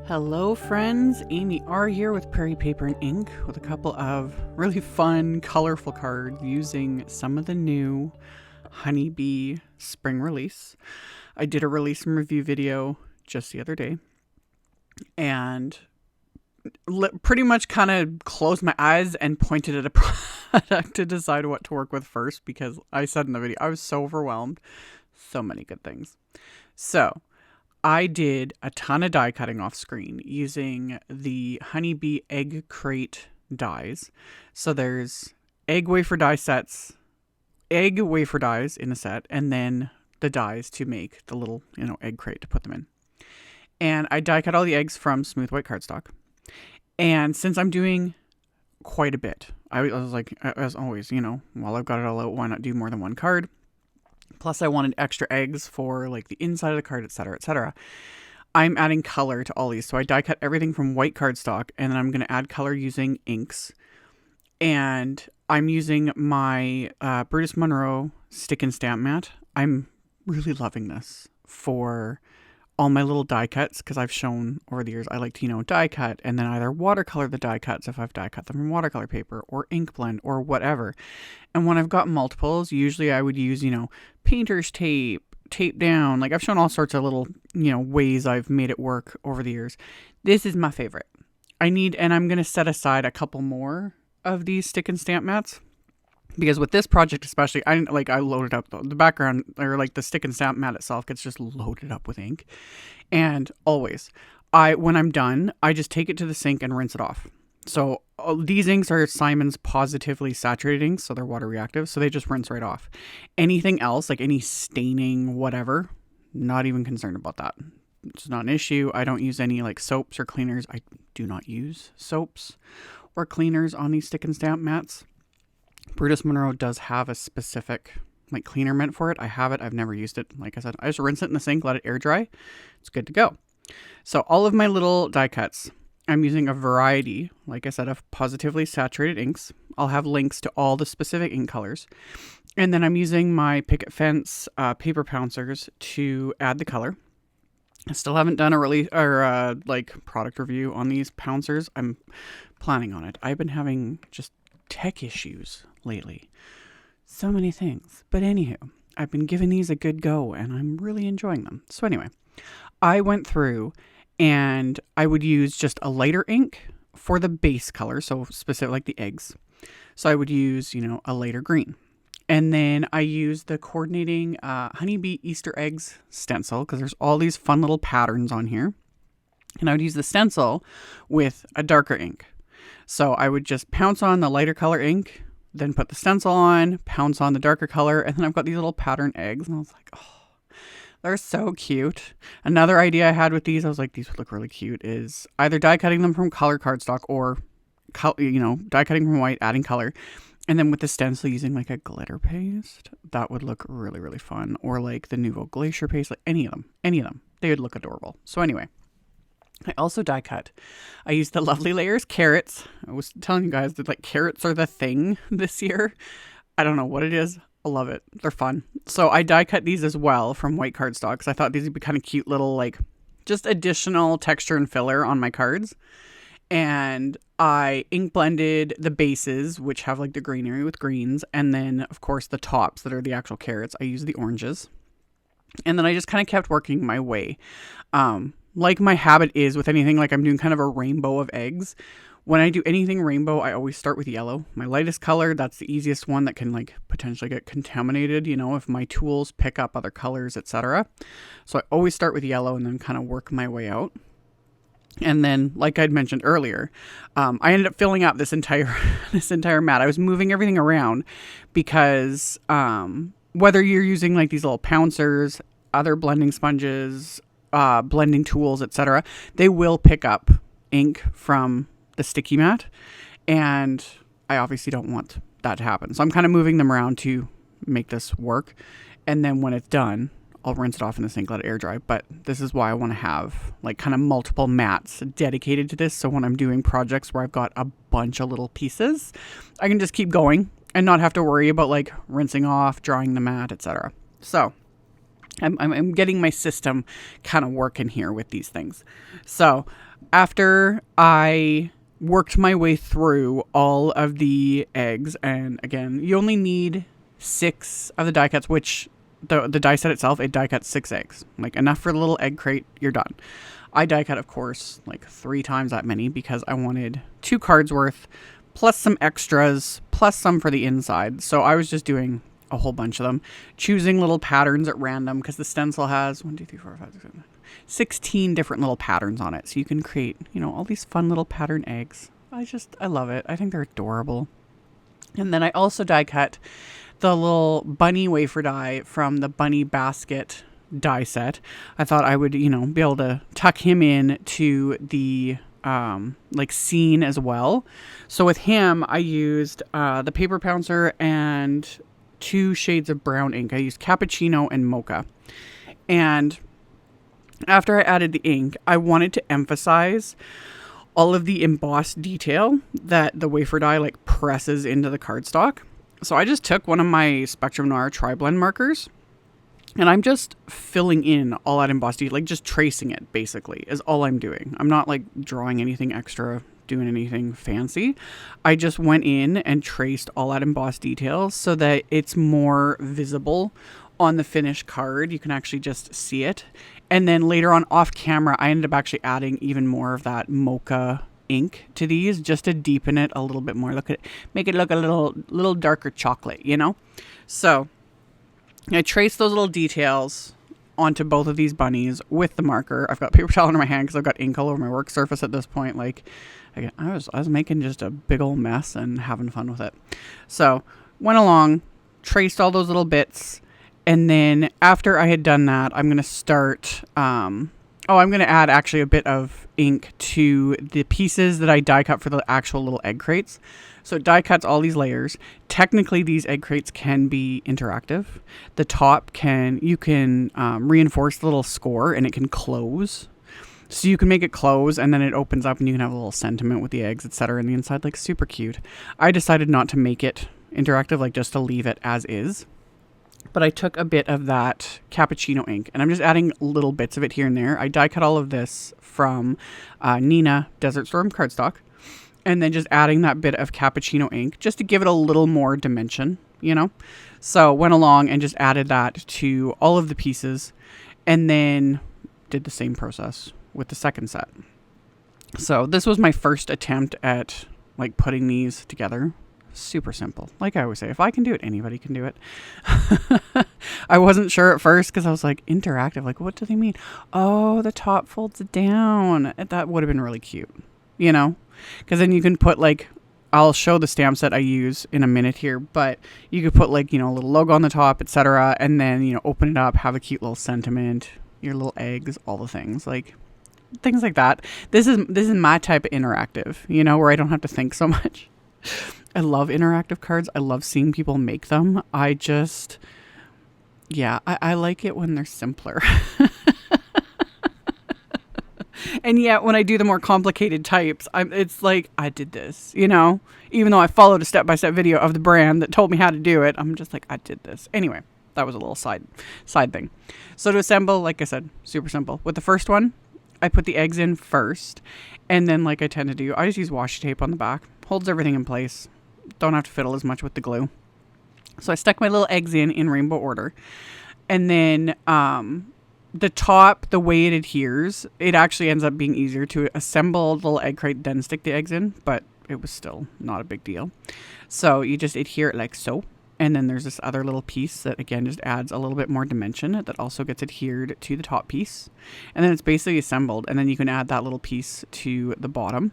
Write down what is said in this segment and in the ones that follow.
Hello friends, AmyR here with Prairie Paper and Ink with a couple of really fun, colorful cards using some of the new Honeybee spring release. I did a release and review video just the other day and pretty much kind of closed my eyes and pointed at a product to decide what to work with first because I said in the video I was so overwhelmed. So many good things. So I did a ton of die cutting off screen using the Honeybee Egg Crate dies. So there's egg wafer die sets, egg wafer dies in a set, and then the dies to make the little, egg crate to put them in. And I die cut all the eggs from smooth white cardstock. And since I'm doing quite a bit, I was like, as always, while I've got it all out, why not do more than one card? Plus I wanted extra eggs for like the inside of the card, etc., etc. I'm adding color to all these. So I die cut everything from white cardstock and then I'm going to add color using inks. And I'm using my Brutus Monroe stick and stamp mat. I'm really loving this for all my little die cuts because I've shown over the years I like to, die cut and then either watercolor the die cuts if I've die cut them from watercolor paper or ink blend or whatever. And when I've got multiples, usually I would use, painter's tape down. Like I've shown all sorts of little, ways I've made it work over the years. This is my favorite. And I'm going to set aside a couple more of these stick and stamp mats. Because with this project especially, I loaded up the background, or like the stick and stamp mat itself gets just loaded up with ink. And always, when I'm done, I just take it to the sink and rinse it off. So these inks are Simon's Pawsitively saturated inks, so they're water reactive, so they just rinse right off. Anything else, like any staining, whatever, not even concerned about that. It's not an issue. I don't use any like soaps or cleaners. I do not use soaps or cleaners on these stick and stamp mats. Brutus Monroe does have a specific like cleaner meant for it. I have it. I've never used it. Like I said, I just rinse it in the sink, let it air dry. It's good to go. So all of my little die cuts, I'm using a variety, like I said, of positively saturated inks. I'll have links to all the specific ink colors. And then I'm using my Picket Fence paper pouncers to add the color. I still haven't done a release or product review on these pouncers. I'm planning on it. I've been having just tech issues lately. So many things. But anywho, I've been giving these a good go and I'm really enjoying them. So anyway, I went through and I would use just a lighter ink for the base color. So specific like the eggs. So I would use, a lighter green. And then I use the coordinating Honeybee Easter eggs stencil because there's all these fun little patterns on here. And I would use the stencil with a darker ink. So I would just pounce on the lighter color ink, then put the stencil on, pounce on the darker color, and then I've got these little pattern eggs. And I was like, oh, they're so cute. Another idea I had with these, I was like, these would look really cute, is either die cutting them from color cardstock or, die cutting from white, adding color. And then with the stencil using like a glitter paste, that would look really, really fun. Or like the Nouveau Glacier paste, like any of them. They would look adorable. So anyway, I also die cut. I used the Lovely Layers carrots. I was telling you guys that like carrots are the thing this year. I don't know what it is. I love it. They're fun. So I die cut these as well from white cardstock because I thought these would be kind of cute little like just additional texture and filler on my cards. And I ink blended the bases, which have like the greenery with greens. And then of course the tops that are the actual carrots. I use the oranges. And then I just kind of kept working my way. Like my habit is with anything, like I'm doing kind of a rainbow of eggs. When I do anything rainbow, I always start with yellow. My lightest color, that's the easiest one that can like potentially get contaminated, if my tools pick up other colors, etc. So I always start with yellow and then kind of work my way out. And then, like I'd mentioned earlier, I ended up filling out this entire mat. I was moving everything around because whether you're using like these little pouncers, other blending sponges, blending tools, etc., they will pick up ink from the sticky mat, and I obviously don't want that to happen. So I'm kind of moving them around to make this work, and then when it's done, I'll rinse it off in the sink, let it air dry. But this is why I want to have like kind of multiple mats dedicated to this, so when I'm doing projects where I've got a bunch of little pieces, I can just keep going and not have to worry about like rinsing off, drying the mat, etc. So I'm getting my system kind of working here with these things. So after I worked my way through all of the eggs, and again, you only need 6 of the die cuts, which the die set itself, it die cuts 6 eggs. Like enough for the little egg crate, you're done. I die cut, of course, like 3 times that many because I wanted 2 cards worth, plus some extras, plus some for the inside. So I was just doing a whole bunch of them, choosing little patterns at random because the stencil has 1, 2, 3, 4, 5, 6, 7, 16 different little patterns on it. So you can create, you know, all these fun little pattern eggs. I love it. I think they're adorable. And then I also die cut the little bunny wafer die from the bunny basket die set. I thought I would, you know, be able to tuck him in to the like scene as well. So with him, I used the paper pouncer and 2 shades of brown ink. I used cappuccino and mocha. And after I added the ink, I wanted to emphasize all of the embossed detail that the wafer die like presses into the cardstock. So I just took one of my Spectrum Noir tri-blend markers and I'm just filling in all that embossed detail, like just tracing it basically is all I'm doing. I'm not like drawing anything extra, doing anything fancy. I just went in and traced all that embossed detail so that it's more visible on the finished card. You can actually just see it. And then later on off camera, I ended up actually adding even more of that mocha ink to these just to deepen it a little bit more. Look at it, make it look a little darker chocolate, you know? So I traced those little details onto both of these bunnies with the marker. I've got paper towel under my hand because I've got ink all over my work surface at this point. Like, again, I was making just a big old mess and having fun with it. So went along, traced all those little bits, and then after I had done that, I'm going to start, I'm going to add actually a bit of ink to the pieces that I die cut for the actual little egg crates. So it die cuts all these layers. Technically, these egg crates can be interactive. The top you can reinforce the little score and it can close. So you can make it close and then it opens up and you can have a little sentiment with the eggs, etc. in the inside, like super cute. I decided not to make it interactive, like just to leave it as is. But I took a bit of that cappuccino ink and I'm just adding little bits of it here and there. I die cut all of this from Neenah Desert Storm cardstock. And then just adding that bit of cappuccino ink just to give it a little more dimension, you know? So went along and just added that to all of the pieces and then did the same process with the second set. So this was my first attempt at like putting these together. Super simple. Like I always say, if I can do it, anybody can do it. I wasn't sure at first because I was like, interactive. Like, what do they mean? Oh, the top folds down. That would have been really cute, you know? Because then you can put like, I'll show the stamp set I use in a minute here, but you could put like, you know, a little logo on the top, etc. And then, you know, open it up, have a cute little sentiment, your little eggs, all the things like that. This is my type of interactive, you know, where I don't have to think so much. I love interactive cards. I love seeing people make them. I like it when they're simpler. And yet when I do the more complicated types, it's like, I did this, you know, even though I followed a step-by-step video of the brand that told me how to do it, I'm just like, I did this. Anyway, that was a little side thing. So to assemble, like I said, super simple. With the first one, I put the eggs in first. And then like I tend to do, I just use washi tape on the back. Holds everything in place. Don't have to fiddle as much with the glue. So I stuck my little eggs in rainbow order. And then, the top, the way it adheres, it actually ends up being easier to assemble the little egg crate, then stick the eggs in, but it was still not a big deal. So you just adhere it like so. And then there's this other little piece that again just adds a little bit more dimension that also gets adhered to the top piece. And then it's basically assembled. And then you can add that little piece to the bottom.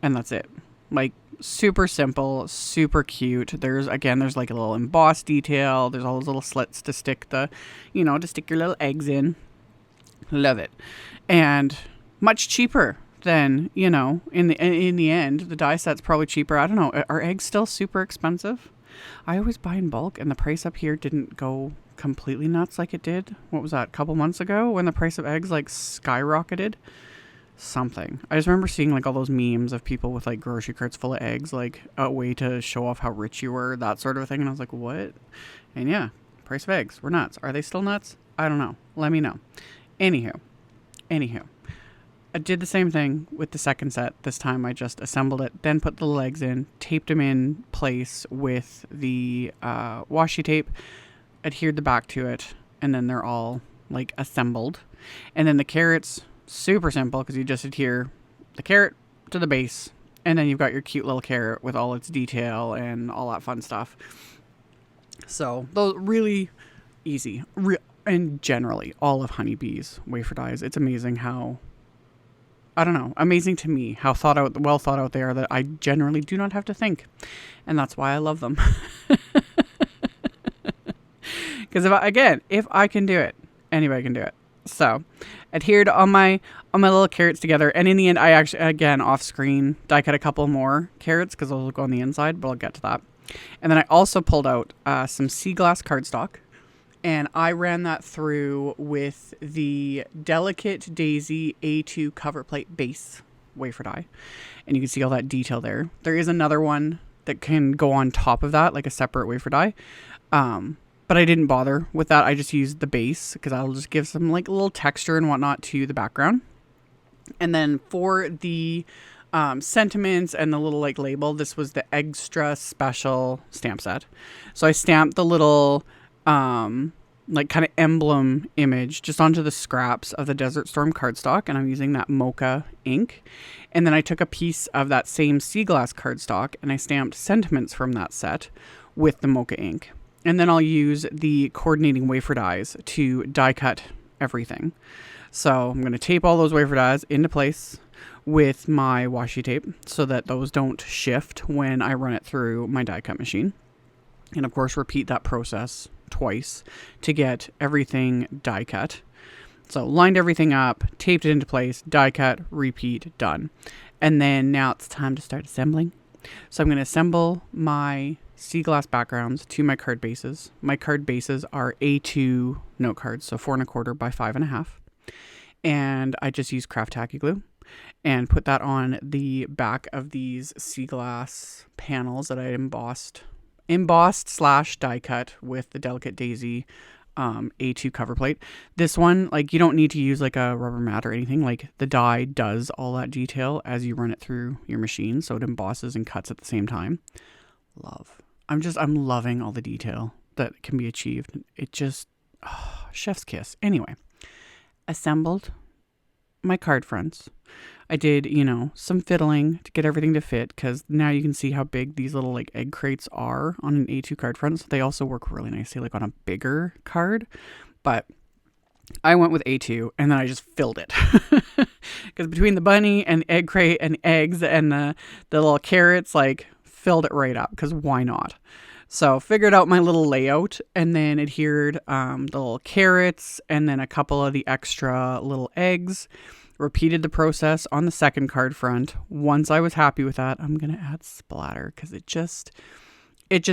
And that's it. Like super simple, super cute. There's like a little embossed detail. There's all those little slits to stick to stick your little eggs in. Love it. And much cheaper than, you know, in the end, the die set's probably cheaper. I don't know. Are eggs still super expensive? I always buy in bulk and the price up here didn't go completely nuts like it did. What was that? A couple months ago when the price of eggs like skyrocketed? Something. I just remember seeing like all those memes of people with like grocery carts full of eggs, like a way to show off how rich you were, that sort of thing. And I was like, what? And yeah, Price of eggs were nuts. Are they still nuts? I don't know. Let me know. Anywho. I did the same thing with the second set. This time I just assembled it, then put the legs in, taped them in place with the washi tape, adhered the back to it, and then they're all like assembled. And then the carrots, super simple because you just adhere the carrot to the base, and then you've got your cute little carrot with all its detail and all that fun stuff. So those really easy. And generally all of Honeybee's wafer dies, it's amazing how, I don't know, amazing to me how well thought out they are, that I generally do not have to think. And that's why I love them. Because if I can do it, anybody can do it. So adhered on my little carrots together. And in the end, I actually, again, off screen, die cut a couple more carrots because those will go on the inside, but I'll get to that. And then I also pulled out some sea glass cardstock. And I ran that through with the Delicate Daisy A2 cover plate base wafer die. And you can see all that detail there. There is another one that can go on top of that, like a separate wafer die. But I didn't bother with that. I just used the base because that'll just give some like little texture and whatnot to the background. And then for the sentiments and the little like label, this was the Eggstra special stamp set. So I stamped the little like kind of emblem image just onto the scraps of the Desert Storm cardstock, and I'm using that mocha ink. And then I took a piece of that same sea glass cardstock and I stamped sentiments from that set with the mocha ink. And then I'll use the coordinating wafer dies to die cut everything. So I'm going to tape all those wafer dies into place with my washi tape so that those don't shift when I run it through my die cut machine. And of course, repeat that process twice to get everything die cut. So lined everything up, taped it into place, die cut, repeat, done. And then now it's time to start assembling. So I'm going to assemble my sea glass backgrounds to my card bases. My card bases are A2 note cards, so 4 1/4 by 5 1/2. And I just use craft tacky glue and put that on the back of these sea glass panels that I embossed / die cut with the Delicate Daisy A2 cover plate. This one, like, you don't need to use like a rubber mat or anything. Like, the die does all that detail as you run it through your machine, so it embosses and cuts at the same time. I'm loving all the detail that can be achieved. It just, chef's kiss. Anyway, assembled my card fronts. I did, some fiddling to get everything to fit, because now you can see how big these little like egg crates are on an A2 card front. So they also work really nicely like on a bigger card, but I went with A2 and then I just filled it because between the bunny and the egg crate and eggs and the little carrots, like, filled it right up, because why not? So figured out my little layout and then adhered the little carrots and then a couple of the extra little eggs. Repeated the process on the second card front. Once I was happy with that, I'm going to add splatter because it just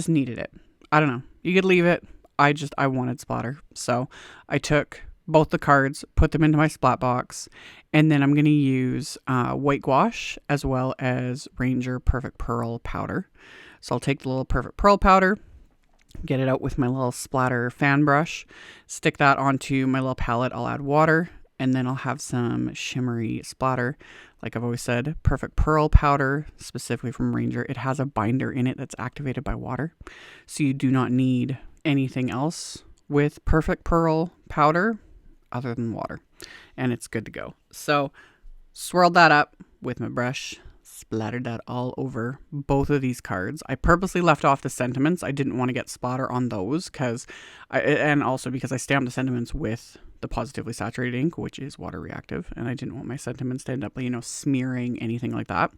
needed it. I don't know. You could leave it. I wanted splatter. So I took both the cards, put them into my splat box, and then I'm going to use white gouache as well as Ranger Perfect Pearl powder. So I'll take the little Perfect Pearl powder, get it out with my little splatter fan brush, stick that onto my little palette. I'll add water, and then I'll have some shimmery splatter. Like I've always said, Perfect Pearl powder, specifically from Ranger, it has a binder in it that's activated by water. So you do not need anything else with Perfect Pearl powder other than water, and it's good to go. So swirled that up with my brush, splattered that all over both of these cards. I purposely left off the sentiments. I didn't want to get splatter on those and also because I stamped the sentiments with the Pawsitively saturated ink, which is water reactive, and I didn't want my sentiments to end up, smearing anything like that.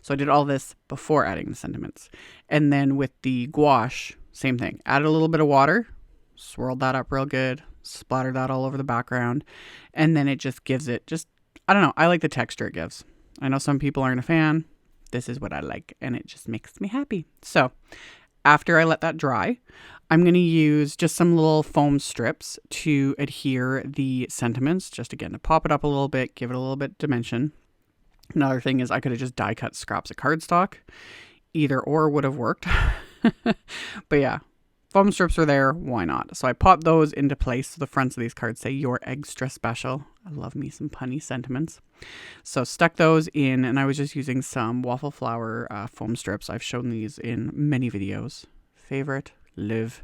So I did all this before adding the sentiments. And then with the gouache, same thing. Added a little bit of water, swirled that up real good, splattered that all over the background, and then it just gives it I don't know, I like the texture it gives. I know some people aren't a fan. This is what I like, and it just makes me happy. So after I let that dry, I'm going to use just some little foam strips to adhere the sentiments, just again to pop it up a little bit, give it a little bit dimension. Another thing is I could have just die cut scraps of cardstock. Either or would have worked. But yeah, foam strips are there, why not? So I popped those into place. So the fronts of these cards say "Your Eggstra Special." I love me some punny sentiments. So stuck those in, and I was just using some waffle flower foam strips. I've shown these in many videos. Favorite, live.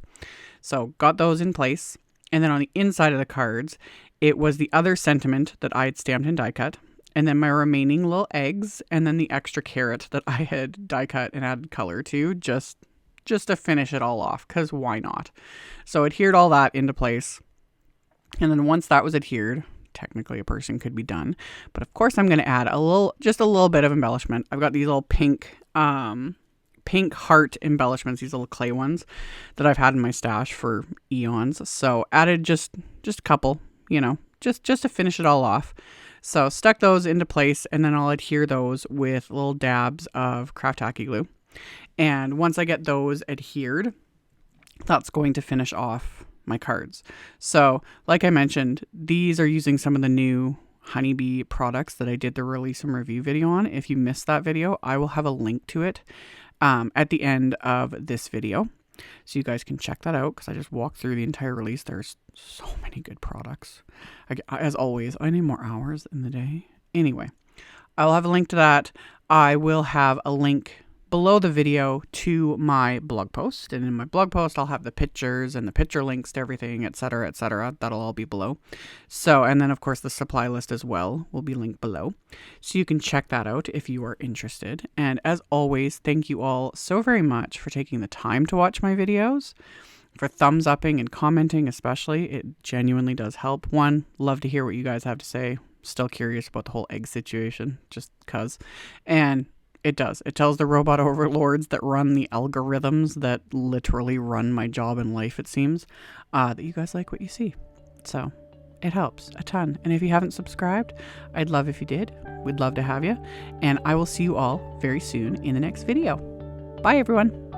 So got those in place. And then on the inside of the cards, it was the other sentiment that I had stamped and die cut. And then my remaining little eggs, and then the extra carrot that I had die cut and added color to, just to finish it all off, because why not? So adhered all that into place. And then once that was adhered, technically a person could be done. But of course I'm going to add just a little bit of embellishment. I've got these little pink heart embellishments, these little clay ones that I've had in my stash for eons. So added just a couple, just to finish it all off. So stuck those into place, and then I'll adhere those with little dabs of craft tacky glue. And once I get those adhered, that's going to finish off my cards. So like I mentioned, these are using some of the new honeybee products that I did the release and review video on. If you missed that video, I will have a link to it at the end of this video, so you guys can check that out, because I just walked through the entire release. There's so many good products. As always, I need more hours in the day. Anyway, I'll have a link to that. I will have a link below the video to my blog post, and in my blog post I'll have the pictures and the picture links to everything, etc., etc. That'll all be below. So, and then of course the supply list as well will be linked below, so you can check that out if you are interested. And as always, thank you all so very much for taking the time to watch my videos, for thumbs upping and commenting especially. It genuinely does help. One, love to hear what you guys have to say. Still curious about the whole egg situation, just cuz. And it does. It tells the robot overlords that run the algorithms that literally run my job in life, it seems, that you guys like what you see. So it helps a ton. And if you haven't subscribed, I'd love if you did. We'd love to have you. And I will see you all very soon in the next video. Bye, everyone.